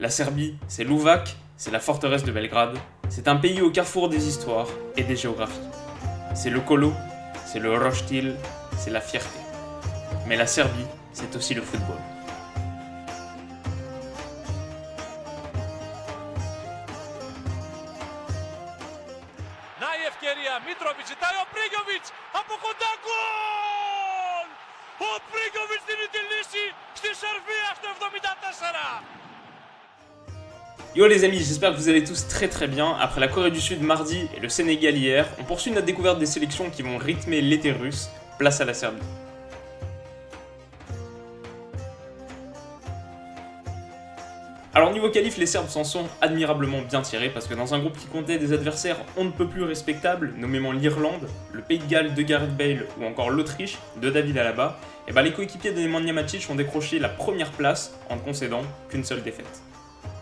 La Serbie, c'est l'Uvac, c'est la forteresse de Belgrade, c'est un pays au carrefour des histoires et des géographies. C'est le Kolo, c'est le Roštilj, c'est la fierté. Mais la Serbie, c'est aussi le football. Ευκαιρία, Μίτροβιτς, ζητάει ο Πρίγκοβιτς, από κοντά γκολ! Ο Πρίγκοβιτς δίνει τη λύση στη Σερβία στο 74! Yo les amis, j'espère que vous allez tous très bien. Après la Corée du Sud mardi et le Sénégal hier, on poursuit notre découverte des sélections qui vont rythmer l'été russe. Place à la Serbie. Alors niveau qualif, les Serbes s'en sont admirablement bien tirés parce que dans un groupe qui comptait des adversaires on ne peut plus respectables, nommément l'Irlande, le Pays de Galles de Gareth Bale ou encore l'Autriche de David Alaba, et les coéquipiers de Nemanja Matic ont décroché la première place en ne concédant qu'une seule défaite.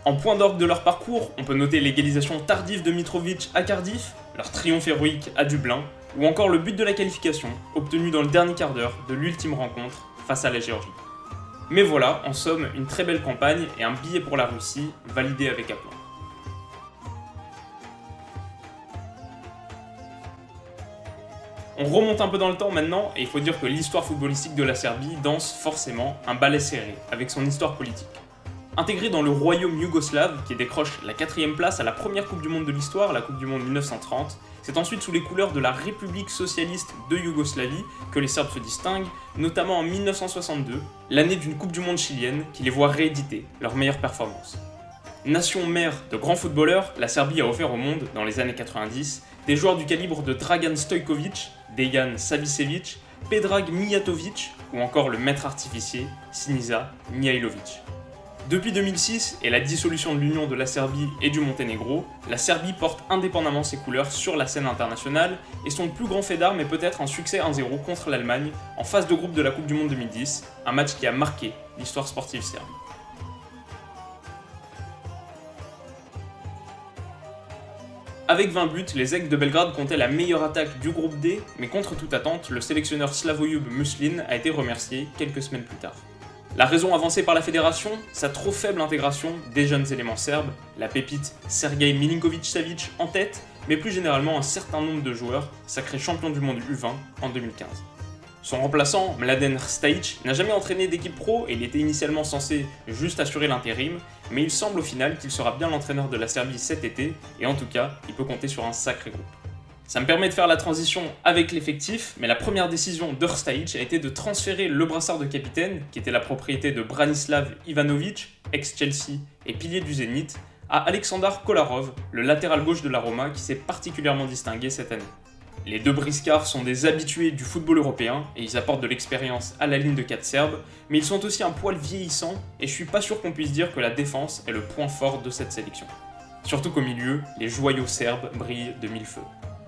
En point d'orgue de leur parcours, on peut noter l'égalisation tardive de Mitrovic à Cardiff, leur triomphe héroïque à Dublin, ou encore le but de la qualification, obtenu dans le dernier quart d'heure de l'ultime rencontre face à la Géorgie. Mais voilà, en somme, une très belle campagne et un billet pour la Russie, validé avec aplomb. On remonte un peu dans le temps maintenant, et il faut dire que l'histoire footballistique de la Serbie danse forcément un ballet serré, avec son histoire politique. Intégré dans le royaume yougoslave, qui décroche la 4ème place à la première Coupe du Monde de l'histoire, la Coupe du Monde 1930, c'est ensuite sous les couleurs de la République socialiste de Yougoslavie que les Serbes se distinguent, notamment en 1962, l'année d'une Coupe du Monde chilienne qui les voit rééditer leurs meilleures performances. Nation mère de grands footballeurs, la Serbie a offert au monde, dans les années 90, des joueurs du calibre de Dragan Stojkovic, Dejan Savicevic, Predrag Mijatovic ou encore le maître artificier Sinisa Mihajlovic. Depuis 2006 et la dissolution de l'Union de la Serbie et du Monténégro, la Serbie porte indépendamment ses couleurs sur la scène internationale et son plus grand fait d'armes est peut-être un succès 1-0 contre l'Allemagne en phase de groupe de la Coupe du Monde 2010, un match qui a marqué l'histoire sportive serbe. Avec 20 buts, les Aigles de Belgrade comptaient la meilleure attaque du groupe D, mais contre toute attente, le sélectionneur Slavoljub Muslin a été remercié quelques semaines plus tard. La raison avancée par la fédération, sa trop faible intégration des jeunes éléments serbes, la pépite Sergej Milinkovic-Savic en tête, mais plus généralement un certain nombre de joueurs sacrés champions du monde U20 en 2015. Son remplaçant, Mladen Rstajic, n'a jamais entraîné d'équipe pro et il était initialement censé juste assurer l'intérim, mais il semble au final qu'il sera bien l'entraîneur de la Serbie cet été, et en tout cas, il peut compter sur un sacré groupe. Ça me permet de faire la transition avec l'effectif, mais la première décision de Rstajic a été de transférer le brassard de capitaine, qui était la propriété de Branislav Ivanovic, ex-Chelsea et pilier du Zénith, à Aleksandar Kolarov, le latéral gauche de la Roma qui s'est particulièrement distingué cette année. Les deux briscards sont des habitués du football européen et ils apportent de l'expérience à la ligne de 4 serbe, mais ils sont aussi un poil vieillissants et je suis pas sûr qu'on puisse dire que la défense est le point fort de cette sélection. Surtout qu'au milieu, les joyaux serbes brillent de mille feux.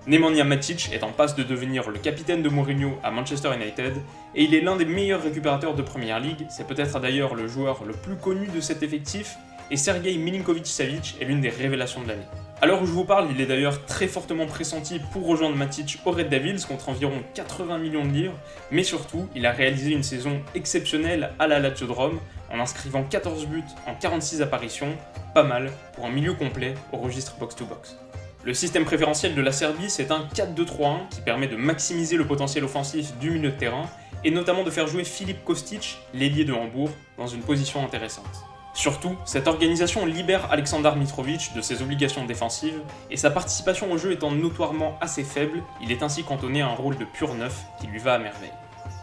Nemanja Matic est en passe de devenir le capitaine de Mourinho à Manchester United et il est l'un des meilleurs récupérateurs de Première Ligue, c'est peut-être d'ailleurs le joueur le plus connu de cet effectif et Sergej Milinkovic-Savic est l'une des révélations de l'année. À l'heure où je vous parle, il est d'ailleurs très fortement pressenti pour rejoindre Matic au Red Devils contre environ 80 millions de livres, mais surtout, il a réalisé une saison exceptionnelle à la Lazio de Rome en inscrivant 14 buts en 46 apparitions, pas mal pour un milieu complet au registre box-to-box. Le système préférentiel de la Serbie, c'est un 4-2-3-1 qui permet de maximiser le potentiel offensif du milieu de terrain et notamment de faire jouer Filip Kostic, l'ailier de Hambourg, dans une position intéressante. Surtout, cette organisation libère Aleksandar Mitrovic de ses obligations défensives et sa participation au jeu étant notoirement assez faible, il est ainsi cantonné à un rôle de pur neuf qui lui va à merveille.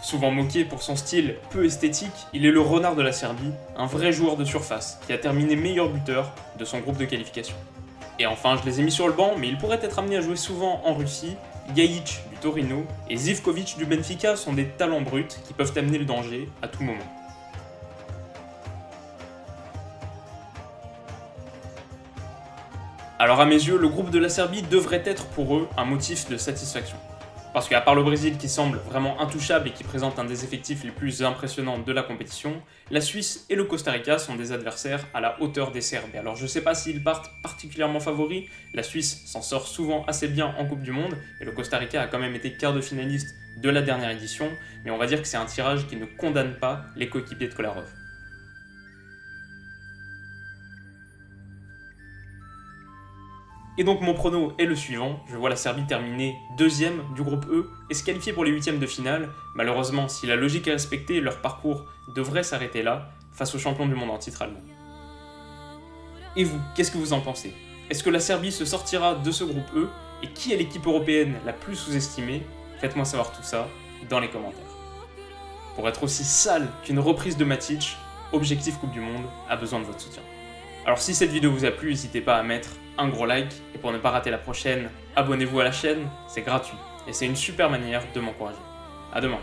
Souvent moqué pour son style peu esthétique, il est le renard de la Serbie, un vrai joueur de surface qui a terminé meilleur buteur de son groupe de qualification. Et enfin, je les ai mis sur le banc, mais il pourrait être amené à jouer souvent en Russie. Gajic du Torino et Zivkovic du Benfica sont des talents bruts qui peuvent amener le danger à tout moment. Alors à mes yeux, le groupe de la Serbie devrait être pour eux un motif de satisfaction. Parce qu'à part le Brésil qui semble vraiment intouchable et qui présente un des effectifs les plus impressionnants de la compétition, la Suisse et le Costa Rica sont des adversaires à la hauteur des Serbes. Et alors je sais pas s'ils partent particulièrement favoris, la Suisse s'en sort souvent assez bien en Coupe du Monde, et le Costa Rica a quand même été quart de finaliste de la dernière édition, mais on va dire que c'est un tirage qui ne condamne pas les coéquipiers de Kolarov. Et donc mon prono est le suivant, je vois la Serbie terminer deuxième du groupe E et se qualifier pour les huitièmes de finale. Malheureusement, si la logique est respectée, leur parcours devrait s'arrêter là, face aux champions du monde en titre allemand. Et vous, qu'est-ce que vous en pensez? Est-ce que la Serbie se sortira de ce groupe E? Et qui est l'équipe européenne la plus sous-estimée? Faites-moi savoir tout ça dans les commentaires. Pour être aussi sale qu'une reprise de Matic, Objectif Coupe du Monde a besoin de votre soutien. Alors si cette vidéo vous a plu, n'hésitez pas à mettre un gros like, et pour ne pas rater la prochaine, abonnez-vous à la chaîne, c'est gratuit, et c'est une super manière de m'encourager. À demain.